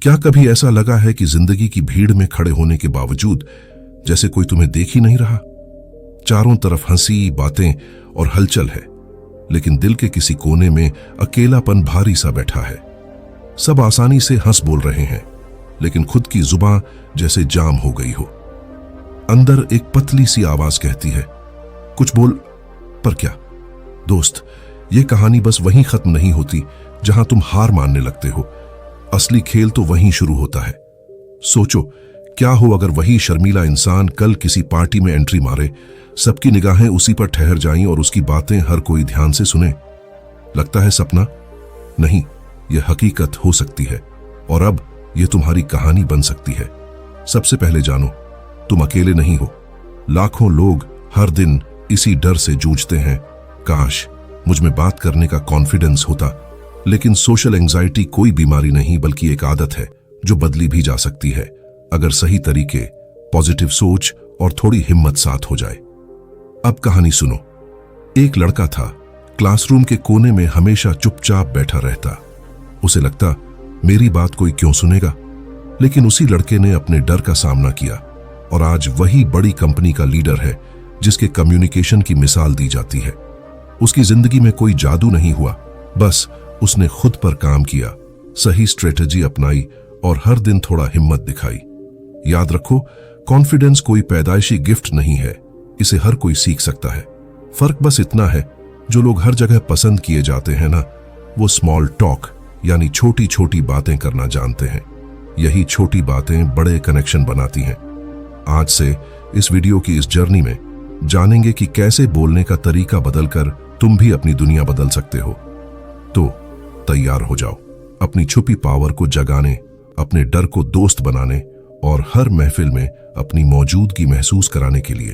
क्या कभी ऐसा लगा है कि जिंदगी की भीड़ में खड़े होने के बावजूद जैसे कोई तुम्हें देख ही नहीं रहा? चारों तरफ हंसी, बातें और हलचल है, लेकिन दिल के किसी कोने में अकेलापन भारी सा बैठा है। सब आसानी से हंस बोल रहे हैं, लेकिन खुद की जुबान जैसे जाम हो गई हो। अंदर एक पतली सी आवाज कहती है, कुछ बोल, पर क्या? दोस्त, ये कहानी बस वहीं खत्म नहीं होती जहां तुम हार मानने लगते हो। असली खेल तो वहीं शुरू होता है। सोचो, क्या हो अगर वही शर्मीला इंसान कल किसी पार्टी में एंट्री मारे, सबकी निगाहें उसी पर ठहर जाएं और उसकी बातें हर कोई ध्यान से सुने। लगता है सपना? नहीं, यह हकीकत हो सकती है, और अब यह तुम्हारी कहानी बन सकती है। सबसे पहले जानो, तुम अकेले नहीं हो। लाखों लोग हर दिन इसी डर से जूझते हैं, काश मुझ में बात करने का कॉन्फिडेंस होता। लेकिन सोशल एंजाइटी कोई बीमारी नहीं, बल्कि एक आदत है जो बदली भी जा सकती है, अगर सही तरीके, पॉजिटिव सोच और थोड़ी हिम्मत साथ हो जाए। अब कहानी सुनो। एक लड़का था, क्लासरूम के कोने में हमेशा चुपचाप बैठा रहता। उसे लगता, मेरी बात कोई क्यों सुनेगा? लेकिन उसी लड़के ने अपने डर का सामना किया और आज वही बड़ी कंपनी का लीडर है जिसके कम्युनिकेशन की मिसाल दी जाती है। उसकी जिंदगी में कोई जादू नहीं हुआ, बस उसने खुद पर काम किया, सही स्ट्रेटजी अपनाई और हर दिन थोड़ा हिम्मत दिखाई। याद रखो, कॉन्फिडेंस कोई पैदाइशी गिफ्ट नहीं है, इसे हर कोई सीख सकता है। फर्क बस इतना है, जो लोग हर जगह पसंद किए जाते हैं ना, वो स्मॉल टॉक यानी छोटी छोटी बातें करना जानते हैं। यही छोटी बातें बड़े कनेक्शन बनाती हैं। आज से इस वीडियो की इस जर्नी में जानेंगे कि कैसे बोलने का तरीका बदलकर तुम भी अपनी दुनिया बदल सकते हो। तो तैयार हो जाओ अपनी छुपी पावर को जगाने, अपने डर को दोस्त बनाने और हर महफिल में अपनी मौजूदगी महसूस कराने के लिए।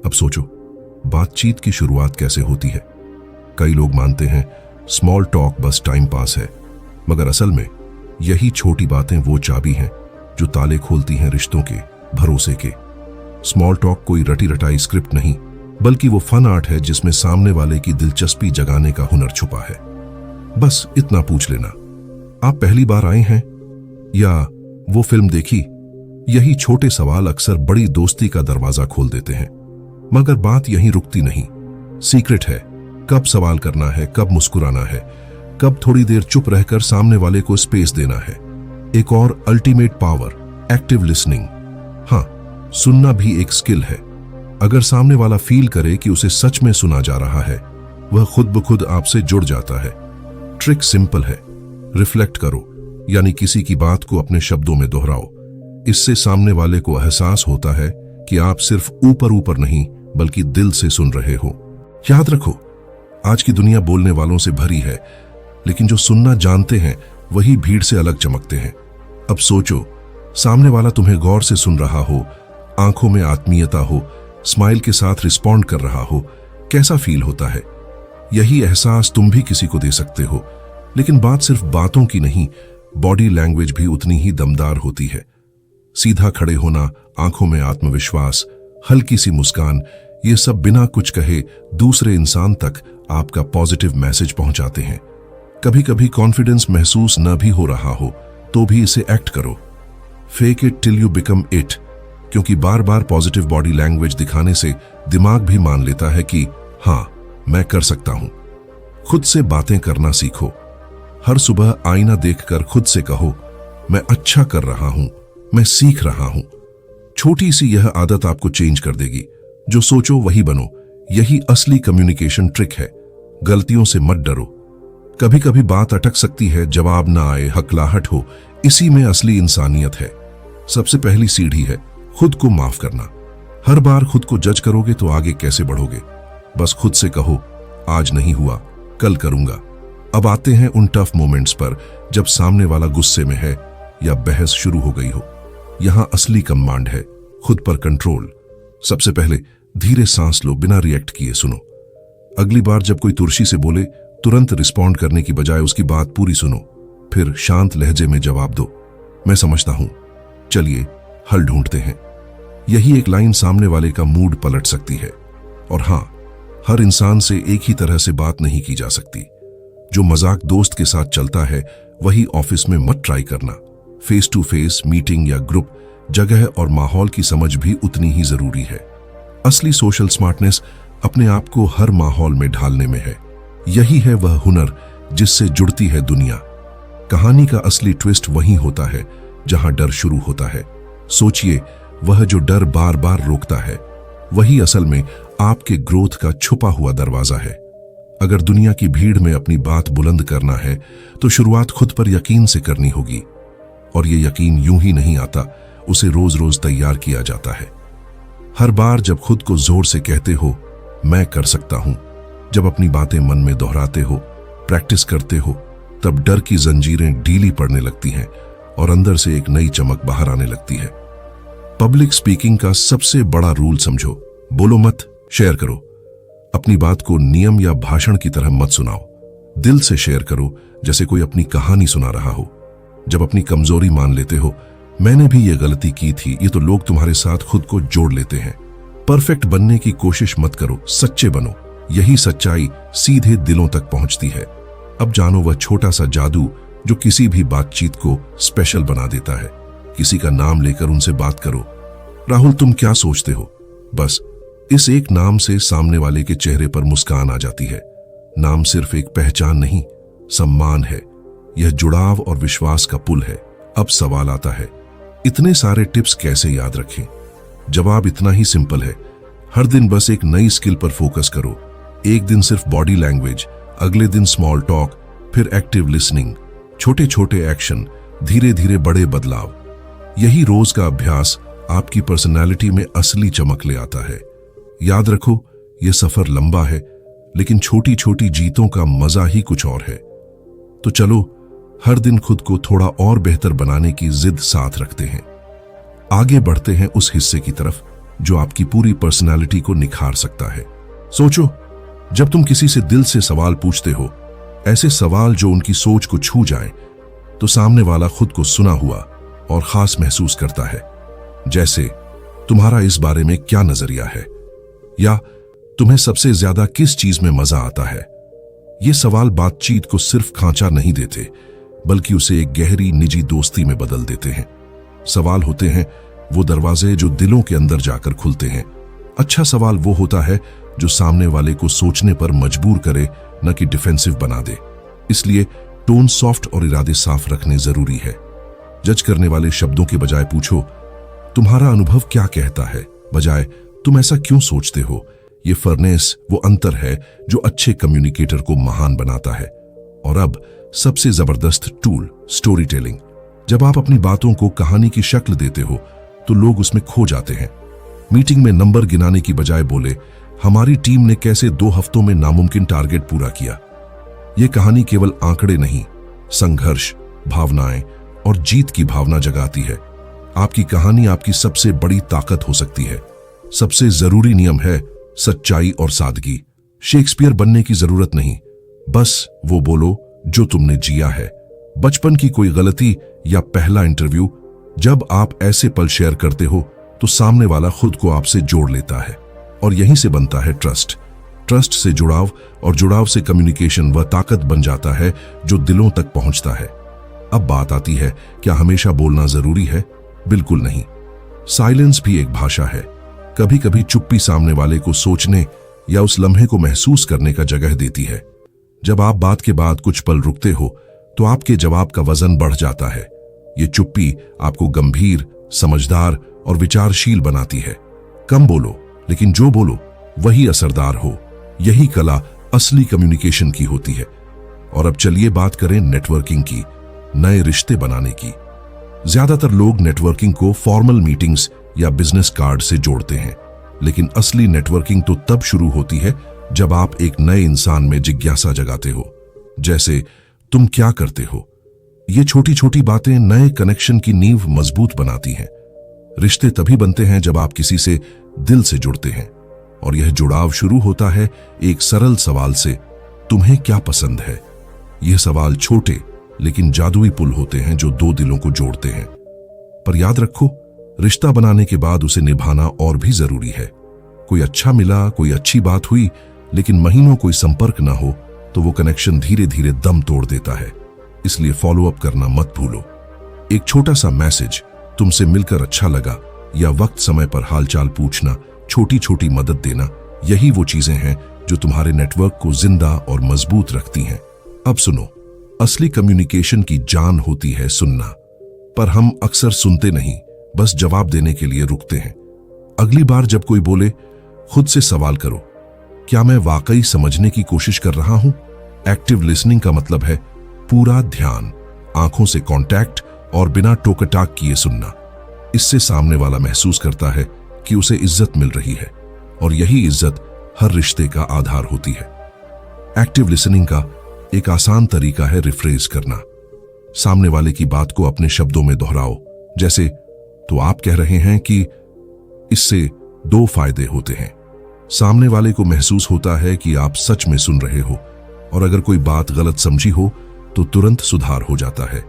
अब सोचो, बातचीत की शुरुआत कैसे होती है? कई लोग मानते हैं स्मॉल टॉक बस टाइम पास है, मगर असल में यही छोटी बातें वो चाबी हैं जो ताले खोलती हैं रिश्तों के, भरोसे के। स्मॉल टॉक कोई रटी रटाई स्क्रिप्ट नहीं, बल्कि वो फन आर्ट है जिसमें सामने वाले की दिलचस्पी जगाने का हुनर छुपा है। बस इतना पूछ लेना, आप पहली बार आए हैं या वो फिल्म देखी? यही छोटे सवाल अक्सर बड़ी दोस्ती का दरवाजा खोल देते हैं। मगर बात यहीं रुकती नहीं। सीक्रेट है कब सवाल करना है, कब मुस्कुराना है, कब थोड़ी देर चुप रहकर सामने वाले को स्पेस देना है। एक और अल्टीमेट पावर, एक्टिव लिसनिंग। हाँ, सुनना भी एक स्किल है। अगर सामने वाला फील करे कि उसे सच में सुना जा रहा है, वह खुद ब खुद आपसे जुड़ जाता है। ट्रिक सिंपल है, रिफ्लेक्ट करो, यानी किसी की बात को अपने शब्दों में दोहराओ। इससे सामने वाले को एहसास होता है कि आप सिर्फ ऊपर ऊपर नहीं, बल्कि दिल से सुन रहे हो। याद रखो, आज की दुनिया बोलने वालों से भरी है, लेकिन जो सुनना जानते हैं वही भीड़ से अलग चमकते हैं। अब सोचो, सामने वाला तुम्हें गौर से सुन रहा हो, आंखों में आत्मीयता हो, स्माइल के साथ रिस्पॉन्ड कर रहा हो, कैसा फील होता है? यही एहसास तुम भी किसी को दे सकते हो। लेकिन बात सिर्फ बातों की नहीं, बॉडी लैंग्वेज भी उतनी ही दमदार होती है। सीधा खड़े होना, आंखों में आत्मविश्वास, हल्की सी मुस्कान, ये सब बिना कुछ कहे दूसरे इंसान तक आपका पॉजिटिव मैसेज पहुंचाते हैं। कभी कभी कॉन्फिडेंस महसूस न भी हो रहा हो तो भी इसे एक्ट करो। Fake it till you become it, क्योंकि बार बार पॉजिटिव बॉडी लैंग्वेज दिखाने से दिमाग भी मान लेता है कि हाँ, मैं कर सकता हूं। खुद से बातें करना सीखो। हर सुबह आईना देखकर खुद से कहो, मैं अच्छा कर रहा हूं, मैं सीख रहा हूं। छोटी सी यह आदत आपको चेंज कर देगी। जो सोचो वही बनो, यही असली कम्युनिकेशन ट्रिक है। गलतियों से मत डरो। कभी कभी बात अटक सकती है, जवाब ना आए, हकलाहट हो, इसी में असली इंसानियत है। सबसे पहली सीढ़ी है खुद को माफ करना। हर बार खुद को जज करोगे तो आगे कैसे बढ़ोगे? बस खुद से कहो, आज नहीं हुआ, कल करूंगा। अब आते हैं उन टफ मोमेंट्स पर, जब सामने वाला गुस्से में है या बहस शुरू हो गई हो। यहां असली कमांड है खुद पर कंट्रोल। सबसे पहले धीरे सांस लो, बिना रिएक्ट किए सुनो। अगली बार जब कोई तुर्शी से बोले, तुरंत रिस्पॉन्ड करने की बजाय उसकी बात पूरी सुनो। फिर शांत लहजे में जवाब दो, मैं समझता हूं, चलिए हल ढूंढते हैं। यही एक लाइन सामने वाले का मूड पलट सकती है। और हां, हर इंसान से एक ही तरह से बात नहीं की जा सकती। जो मजाक दोस्त के साथ चलता है, वही ऑफिस में मत ट्राई करना। फेस टू फेस मीटिंग या ग्रुप जगह और माहौल की समझ भी उतनी ही जरूरी है। असली सोशल स्मार्टनेस अपने आप को हर माहौल में ढालने में है। यही है वह हुनर जिससे जुड़ती है दुनिया। कहानी का असली ट्विस्ट वहीं होता है जहां डर शुरू होता है। सोचिए, वह जो डर बार बार रोकता है, वही असल में आपके ग्रोथ का छुपा हुआ दरवाजा है। अगर दुनिया की भीड़ में अपनी बात बुलंद करना है तो शुरुआत खुद पर यकीन से करनी होगी। और ये यकीन यूं ही नहीं आता, उसे रोज रोज तैयार किया जाता है। हर बार जब खुद को जोर से कहते हो मैं कर सकता हूं, जब अपनी बातें मन में दोहराते हो, प्रैक्टिस करते हो, तब डर की जंजीरें ढीली पड़ने लगती हैं और अंदर से एक नई चमक बाहर आने लगती है। पब्लिक स्पीकिंग का सबसे बड़ा रूल समझो, बोलो मत, शेयर करो। अपनी बात को नियम या भाषण की तरह मत सुनाओ, दिल से शेयर करो, जैसे कोई अपनी कहानी सुना रहा हो। जब अपनी कमजोरी मान लेते हो, मैंने भी ये गलती की थी, ये तो लोग तुम्हारे साथ खुद को जोड़ लेते हैं। परफेक्ट बनने की कोशिश मत करो, सच्चे बनो। यही सच्चाई सीधे दिलों तक पहुंचती है। अब जानो वह छोटा सा जादू जो किसी भी बातचीत को स्पेशल बना देता है। किसी का नाम लेकर उनसे बात करो, राहुल तुम क्या सोचते हो? बस इस एक नाम से सामने वाले के चेहरे पर मुस्कान आ जाती है। नाम सिर्फ एक पहचान नहीं, सम्मान है। यह जुड़ाव और विश्वास का पुल है। अब सवाल आता है, इतने सारे टिप्स कैसे याद रखें? जवाब इतना ही सिंपल है, हर दिन बस एक नई स्किल पर फोकस करो। एक दिन सिर्फ बॉडी लैंग्वेज, अगले दिन स्मॉल टॉक, फिर एक्टिव लिसनिंग। छोटे छोटे एक्शन, धीरे धीरे बड़े बदलाव। यही रोज का अभ्यास आपकी पर्सनालिटी में असली चमक ले आता है। याद रखो, यह सफर लंबा है, लेकिन छोटी छोटी जीतों का मजा ही कुछ और है। तो चलो, हर दिन खुद को थोड़ा और बेहतर बनाने की जिद साथ रखते हैं। आगे बढ़ते हैं उस हिस्से की तरफ जो आपकी पूरी पर्सनालिटी को निखार सकता है। सोचो, जब तुम किसी से दिल से सवाल पूछते हो, ऐसे सवाल जो उनकी सोच को छू जाएं, तो सामने वाला खुद को सुना हुआ और खास महसूस करता है। जैसे, तुम्हारा इस बारे में क्या नजरिया है? या तुम्हें सबसे ज्यादा किस चीज में मजा आता है? ये सवाल बातचीत को सिर्फ खांचा नहीं देते, बल्कि उसे एक गहरी निजी दोस्ती में बदल देते हैं। सवाल होते हैं वो दरवाजे जो दिलों के अंदर जाकर खुलते हैं। अच्छा सवाल वो होता है जो सामने वाले को सोचने पर मजबूर करे, न कि डिफेंसिव बना दे। इसलिए टोन सॉफ्ट और इरादे साफ रखने जरूरी है। जज करने वाले शब्दों के बजाय पूछो, तुम्हारा अनुभव क्या कहता है, बजाय तुम ऐसा क्यों सोचते हो। ये फर्नेस वो अंतर है जो अच्छे कम्युनिकेटर को महान बनाता है। और अब सबसे जबरदस्त टूल, स्टोरी टेलिंग। जब आप अपनी बातों को कहानी की शक्ल देते हो तो लोग उसमें खो जाते हैं। मीटिंग में नंबर गिनाने की बजाय बोले, हमारी टीम ने कैसे 2 हफ्तों में नामुमकिन टारगेट पूरा किया। यह कहानी केवल आंकड़े नहीं, संघर्ष, भावनाएं और जीत की भावना जगाती है। आपकी कहानी आपकी सबसे बड़ी ताकत हो सकती है। सबसे जरूरी नियम है सच्चाई और सादगी। शेक्सपियर बनने की जरूरत नहीं, बस वो बोलो जो तुमने जिया है। बचपन की कोई गलती या पहला इंटरव्यू, जब आप ऐसे पल शेयर करते हो तो सामने वाला खुद को आपसे जोड़ लेता है। और यहीं से बनता है ट्रस्ट। ट्रस्ट से जुड़ाव, और जुड़ाव से कम्युनिकेशन वह ताकत बन जाता है जो दिलों तक पहुंचता है। अब बात आती है, क्या हमेशा बोलना जरूरी है? बिल्कुल नहीं। साइलेंस भी एक भाषा है। कभी कभी चुप्पी सामने वाले को सोचने या उस लम्हे को महसूस करने का जगह देती है। जब आप बात के बाद कुछ पल रुकते हो तो आपके जवाब का वजन बढ़ जाता है। ये चुप्पी आपको गंभीर, समझदार और विचारशील बनाती है। कम बोलो, लेकिन जो बोलो वही असरदार हो। यही कला असली कम्युनिकेशन की होती है। और अब चलिए बात करें नेटवर्किंग की, नए रिश्ते बनाने की। ज्यादातर लोग नेटवर्किंग को फॉर्मल मीटिंग्स या बिजनेस कार्ड से जोड़ते हैं, लेकिन असली नेटवर्किंग तो तब शुरू होती है जब आप एक नए इंसान में जिज्ञासा जगाते हो। जैसे, तुम क्या करते हो? ये छोटी छोटी बातें नए कनेक्शन की नींव मजबूत बनाती हैं। रिश्ते तभी बनते हैं जब आप किसी से दिल से जुड़ते हैं। और यह जुड़ाव शुरू होता है एक सरल सवाल से, तुम्हें क्या पसंद है? यह सवाल छोटे लेकिन जादुई पुल होते हैं जो 2 दिलों को जोड़ते हैं। पर याद रखो, रिश्ता बनाने के बाद उसे निभाना और भी जरूरी है। कोई अच्छा मिला, कोई अच्छी बात हुई, लेकिन महीनों कोई संपर्क ना हो तो वो कनेक्शन धीरे धीरे दम तोड़ देता है। इसलिए फॉलो अप करना मत भूलो। एक छोटा सा मैसेज, तुमसे मिलकर अच्छा लगा, या वक्त समय पर हालचाल पूछना, छोटी छोटी मदद देना, यही वो चीजें हैं जो तुम्हारे नेटवर्क को जिंदा और मजबूत रखती हैं। अब सुनो, असली कम्युनिकेशन की जान होती है सुनना, पर हम अक्सर सुनते नहीं, बस जवाब देने के लिए रुकते हैं। अगली बार जब कोई बोले, खुद से सवाल करो, क्या मैं वाकई समझने की कोशिश कर रहा हूं? एक्टिव लिसनिंग का मतलब है पूरा ध्यान, आंखों से कांटेक्ट और बिना टोकटाक किए सुनना। इससे सामने वाला महसूस करता है कि उसे इज्जत मिल रही है, और यही इज्जत हर रिश्ते का आधार होती है। एक्टिव लिसनिंग का एक आसान तरीका है रिफ्रेज करना। सामने वाले की बात को अपने शब्दों में दोहराओ, जैसे तो आप कह रहे हैं कि इससे 2 फायदे होते हैं। सामने वाले को महसूस होता है कि आप सच में सुन रहे हो, और अगर कोई बात गलत समझी हो तो तुरंत सुधार हो जाता है।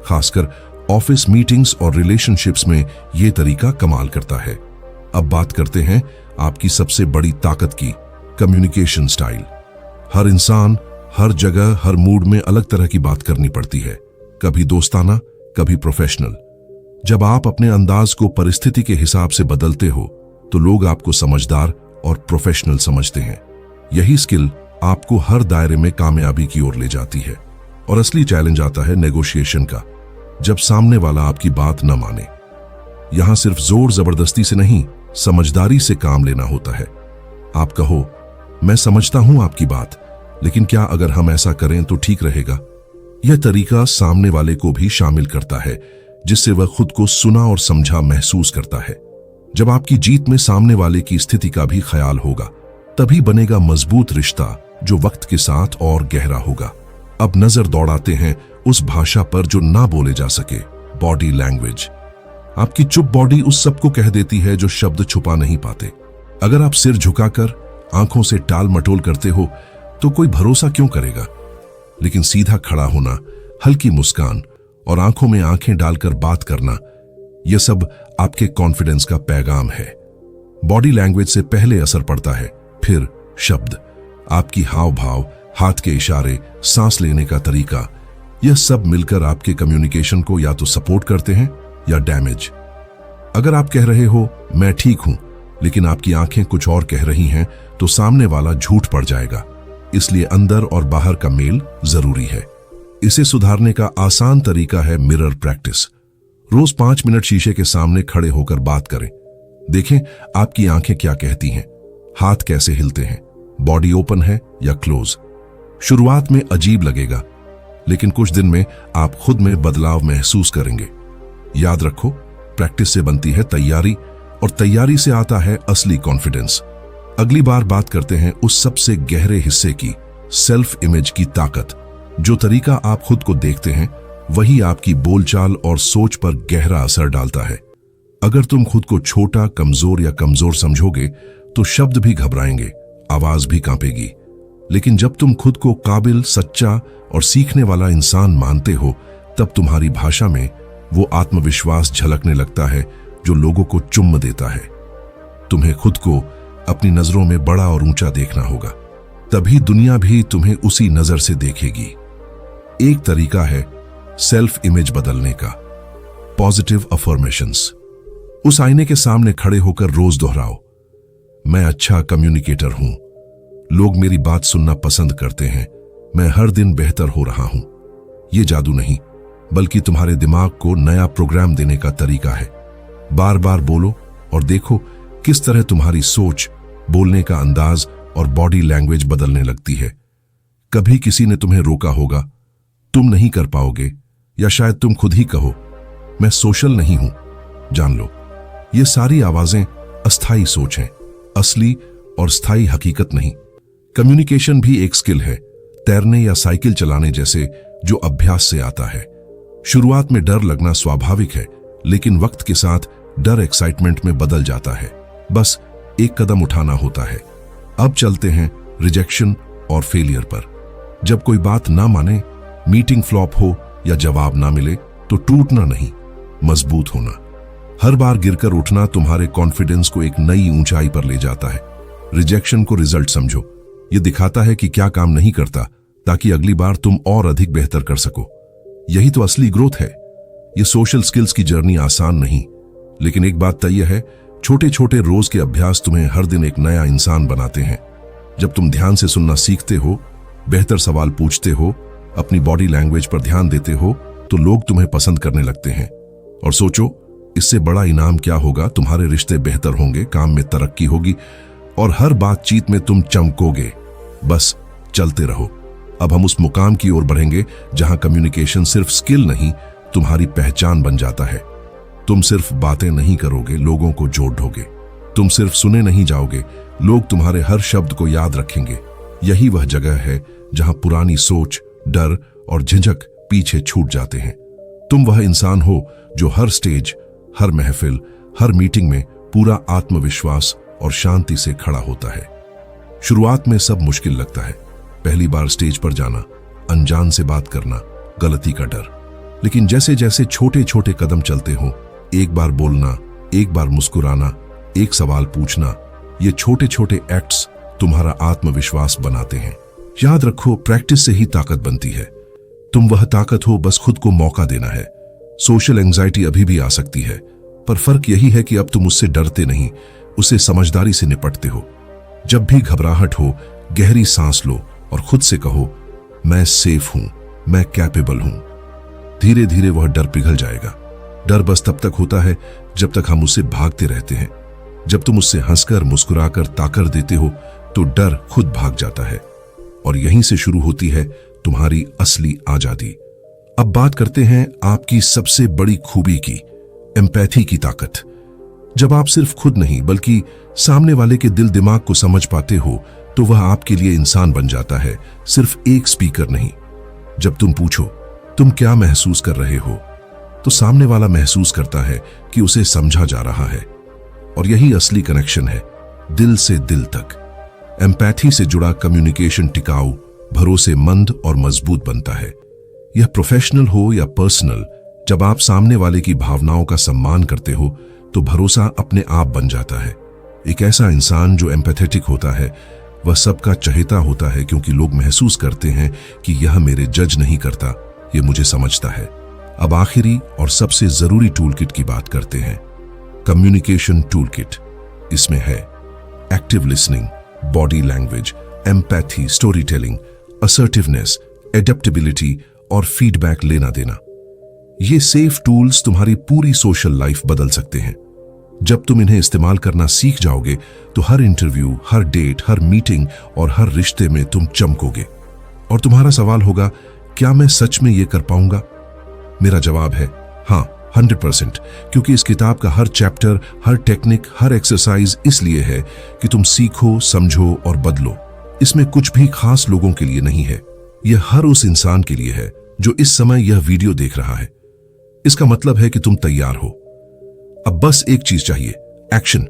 खासकर ऑफिस मीटिंग्स और रिलेशनशिप्स में यह तरीका कमाल करता है। अब बात करते हैं आपकी सबसे बड़ी ताकत की, कम्युनिकेशन स्टाइल। हर इंसान, हर जगह, हर मूड में अलग तरह की बात करनी पड़ती है, कभी दोस्ताना, कभी प्रोफेशनल। जब आप अपने अंदाज को परिस्थिति के हिसाब से बदलते हो तो लोग आपको समझदार और प्रोफेशनल समझते हैं। यही स्किल आपको हर दायरे में कामयाबी की ओर ले जाती है। और असली चैलेंज आता है नेगोशिएशन का, जब सामने वाला आपकी बात न माने। यहां सिर्फ जोर जबरदस्ती से नहीं, समझदारी से काम लेना होता है। आप कहो, मैं समझता हूं आपकी बात, लेकिन क्या अगर हम ऐसा करें तो ठीक रहेगा? यह तरीका सामने वाले को भी शामिल करता है, जिससे वह खुद को सुना और समझा महसूस करता है। जब आपकी जीत में सामने वाले की स्थिति का भी ख्याल होगा, तभी बनेगा मजबूत रिश्ता जो वक्त के साथ और गहरा होगा। अब नजर दौड़ाते हैं उस भाषा पर जो ना बोले जा सके, बॉडी लैंग्वेज। आपकी चुप बॉडी उस सब को कह देती है जो शब्द छुपा नहीं पाते। अगर आप सिर झुकाकर आंखों से टाल मटोल करते हो तो कोई भरोसा क्यों करेगा? लेकिन सीधा खड़ा होना, हल्की मुस्कान और आंखों में आंखें डालकर बात करना, यह सब आपके कॉन्फिडेंस का पैगाम है। बॉडी लैंग्वेज से पहले असर पड़ता है, फिर शब्द। आपकी हाव भाव, हाथ के इशारे, सांस लेने का तरीका, यह सब मिलकर आपके कम्युनिकेशन को या तो सपोर्ट करते हैं या डैमेज। अगर आप कह रहे हो मैं ठीक हूं, लेकिन आपकी आंखें कुछ और कह रही हैं, तो सामने वाला झूठ पड़ जाएगा। इसलिए अंदर और बाहर का मेल जरूरी है। इसे सुधारने का आसान तरीका है मिरर प्रैक्टिस। रोज 5 मिनट शीशे के सामने खड़े होकर बात करें। देखें आपकी आंखें क्या कहती हैं, हाथ कैसे हिलते हैं, बॉडी ओपन है या क्लोज। शुरुआत में अजीब लगेगा, लेकिन कुछ दिन में आप खुद में बदलाव महसूस करेंगे। याद रखो, प्रैक्टिस से बनती है तैयारी, और तैयारी से आता है असली कॉन्फिडेंस। अगली बार बात करते हैं उस सबसे गहरे हिस्से की, सेल्फ इमेज की ताकत। जो तरीका आप खुद को देखते हैं, वही आपकी बोलचाल और सोच पर गहरा असर डालता है। अगर तुम खुद को छोटा, कमजोर या कमजोर समझोगे तो शब्द भी घबराएंगे, आवाज भी कांपेगी। लेकिन जब तुम खुद को काबिल, सच्चा और सीखने वाला इंसान मानते हो, तब तुम्हारी भाषा में वो आत्मविश्वास झलकने लगता है जो लोगों को चुम्म देता है। तुम्हें खुद को अपनी नजरों में बड़ा और ऊंचा देखना होगा, तभी दुनिया भी तुम्हें उसी नजर से देखेगी। एक तरीका है सेल्फ इमेज बदलने का, पॉजिटिव अफर्मेशंस। उस आईने के सामने खड़े होकर रोज दोहराओ, मैं अच्छा कम्युनिकेटर हूं, लोग मेरी बात सुनना पसंद करते हैं, मैं हर दिन बेहतर हो रहा हूं। यह जादू नहीं, बल्कि तुम्हारे दिमाग को नया प्रोग्राम देने का तरीका है। बार बार बोलो और देखो किस तरह तुम्हारी सोच, बोलने का अंदाज और बॉडी लैंग्वेज बदलने लगती है। कभी किसी ने तुम्हें रोका होगा, तुम नहीं कर पाओगे, या शायद तुम खुद ही कहो मैं सोशल नहीं हूं। जान लो, ये सारी आवाजें अस्थाई सोच हैं, असली और स्थायी हकीकत नहीं। कम्युनिकेशन भी एक स्किल है, तैरने या साइकिल चलाने जैसे, जो अभ्यास से आता है। शुरुआत में डर लगना स्वाभाविक है, लेकिन वक्त के साथ डर एक्साइटमेंट में बदल जाता है। बस एक कदम उठाना होता है। अब चलते हैं रिजेक्शन और फेलियर पर। जब कोई बात ना माने, मीटिंग फ्लॉप हो या जवाब ना मिले, तो टूटना नहीं, मजबूत होना। हर बार गिरकर उठना तुम्हारे कॉन्फिडेंस को एक नई ऊंचाई पर ले जाता है। रिजेक्शन को रिजल्ट समझो, यह दिखाता है कि क्या काम नहीं करता, ताकि अगली बार तुम और अधिक बेहतर कर सको। यही तो असली ग्रोथ है। ये सोशल स्किल्स की जर्नी आसान नहीं, लेकिन एक बात तय है, छोटे छोटे रोज के अभ्यास तुम्हें हर दिन एक नया इंसान बनाते हैं। जब तुम ध्यान से सुनना सीखते हो, बेहतर सवाल पूछते हो, अपनी बॉडी लैंग्वेज पर ध्यान देते हो, तो लोग तुम्हें पसंद करने लगते हैं। और सोचो, इससे बड़ा इनाम क्या होगा? तुम्हारे रिश्ते बेहतर होंगे, काम में तरक्की होगी और हर बातचीत में तुम चमकोगे। बस चलते रहो। अब हम उस मुकाम की ओर बढ़ेंगे जहां कम्युनिकेशन सिर्फ स्किल नहीं, तुम्हारी पहचान बन जाता है। तुम सिर्फ बातें नहीं करोगे, लोगों को जोड़ दोगे। तुम सिर्फ सुने नहीं जाओगे, लोग तुम्हारे हर शब्द को याद रखेंगे। यही वह जगह है जहां पुरानी सोच, डर और झिझक पीछे छूट जाते हैं। तुम वह इंसान हो जो हर स्टेज, हर महफिल, हर मीटिंग में पूरा आत्मविश्वास और शांति से खड़ा होता है। शुरुआत में सब मुश्किल लगता है, पहली बार स्टेज पर जाना, अनजान से बात करना, गलती का डर। लेकिन जैसे जैसे छोटे छोटे कदम चलते हो, एक बार बोलना, एक बार मुस्कुराना, एक सवाल पूछना, ये छोटे छोटे एक्ट्स तुम्हारा आत्मविश्वास बनाते हैं। याद रखो, प्रैक्टिस से ही ताकत बनती है। तुम वह ताकत हो, बस खुद को मौका देना है। सोशल एंजाइटी अभी भी आ सकती है, पर फर्क यही है कि अब तुम उससे डरते नहीं, उसे समझदारी से निपटते हो। जब भी घबराहट हो, गहरी सांस लो और खुद से कहो, मैं सेफ हूं, मैं कैपेबल हूं। धीरे धीरे वह डर पिघल जाएगा। डर बस तब तक होता है जब तक हम उससे भागते रहते हैं। जब तुम उससे हंसकर, मुस्कुराकर ताकत देते हो, तो डर खुद भाग जाता है। और यहीं से शुरू होती है तुम्हारी असली आजादी। अब बात करते हैं आपकी सबसे बड़ी खूबी की, एम्पैथी की ताकत। जब आप सिर्फ खुद नहीं बल्कि सामने वाले के दिल दिमाग को समझ पाते हो, तो वह आपके लिए इंसान बन जाता है, सिर्फ एक स्पीकर नहीं। जब तुम पूछो, तुम क्या महसूस कर रहे हो, तो सामने वाला महसूस करता है कि उसे समझा जा रहा है। और यही असली कनेक्शन है, दिल से दिल तक। एम्पैथी से जुड़ा कम्युनिकेशन टिकाऊ, भरोसेमंद और मजबूत बनता है। यह प्रोफेशनल हो या पर्सनल, जब आप सामने वाले की भावनाओं का सम्मान करते हो, तो भरोसा अपने आप बन जाता है। एक ऐसा इंसान जो एम्पैथेटिक होता है, वह सबका चहेता होता है, क्योंकि लोग महसूस करते हैं कि यह मेरे जज नहीं करता, ये मुझे समझता है। अब आखिरी और सबसे जरूरी टूल किट की बात करते हैं, कम्युनिकेशन टूल किट। इसमें है active listening, body language, empathy, story telling, assertiveness, adaptability और फीडबैक लेना देना। ये सेफ टूल्स तुम्हारी पूरी सोशल लाइफ बदल सकते हैं। जब तुम इन्हें इस्तेमाल करना सीख जाओगे, तो हर इंटरव्यू, हर डेट, हर मीटिंग और हर रिश्ते में तुम चमकोगे। और तुम्हारा सवाल होगा, क्या मैं सच में ये कर पाऊंगा? मेरा जवाब है हाँ, 100%। क्योंकि इस किताब का हर चैप्टर, हर टेक्निक, हर एक्सरसाइज इसलिए है कि तुम सीखो, समझो और बदलो। इसमें कुछ भी खास लोगों के लिए नहीं है, यह हर उस इंसान के लिए है जो इस समय यह वीडियो देख रहा है। इसका मतलब है कि तुम तैयार हो। अब बस एक चीज चाहिए, एक्शन।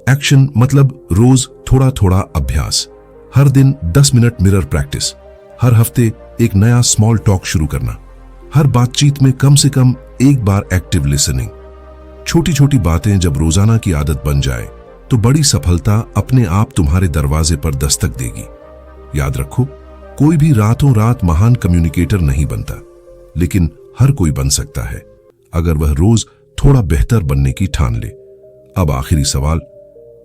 एक्शन मतलब रोज थोड़ा थोड़ा अभ्यास, हर दिन 10 मिनट मिरर प्रैक्टिस, हर हफ्ते एक नया स्मॉल टॉक शुरू करना, हर बातचीत में कम से कम एक बार एक्टिव लिसनिंग। छोटी छोटी बातें जब रोजाना की आदत बन जाए, तो बड़ी सफलता अपने आप तुम्हारे दरवाजे पर दस्तक देगी। याद रखो, कोई भी रातों रात महान कम्युनिकेटर नहीं बनता, लेकिन हर कोई बन सकता है अगर वह रोज थोड़ा बेहतर बनने की ठान ले। अब आखिरी सवाल,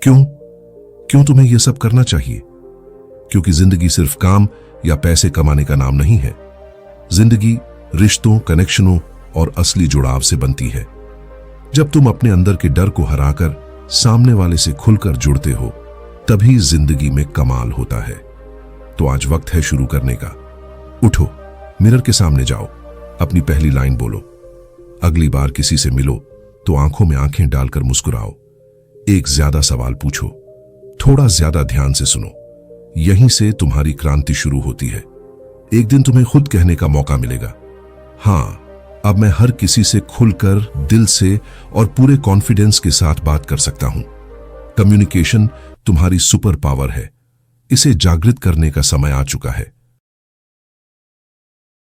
क्यों तुम्हें यह सब करना चाहिए? क्योंकि जिंदगी सिर्फ काम या पैसे कमाने का नाम नहीं है। जिंदगी रिश्तों, कनेक्शनों और असली जुड़ाव से बनती है। जब तुम अपने अंदर के डर को हराकर सामने वाले से खुलकर जुड़ते हो, तभी जिंदगी में कमाल होता है। तो आज वक्त है शुरू करने का। उठो, मिरर के सामने जाओ, अपनी पहली लाइन बोलो। अगली बार किसी से मिलो तो आंखों में आंखें डालकर मुस्कुराओ। एक ज्यादा सवाल पूछो, थोड़ा ज्यादा ध्यान से सुनो। यहीं से तुम्हारी क्रांति शुरू होती है। एक दिन तुम्हें खुद कहने का मौका मिलेगा, हाँ, अब मैं हर किसी से खुलकर, दिल से और पूरे कॉन्फिडेंस के साथ बात कर सकता हूं। कम्युनिकेशन तुम्हारी सुपर पावर है, इसे जागृत करने का समय आ चुका है।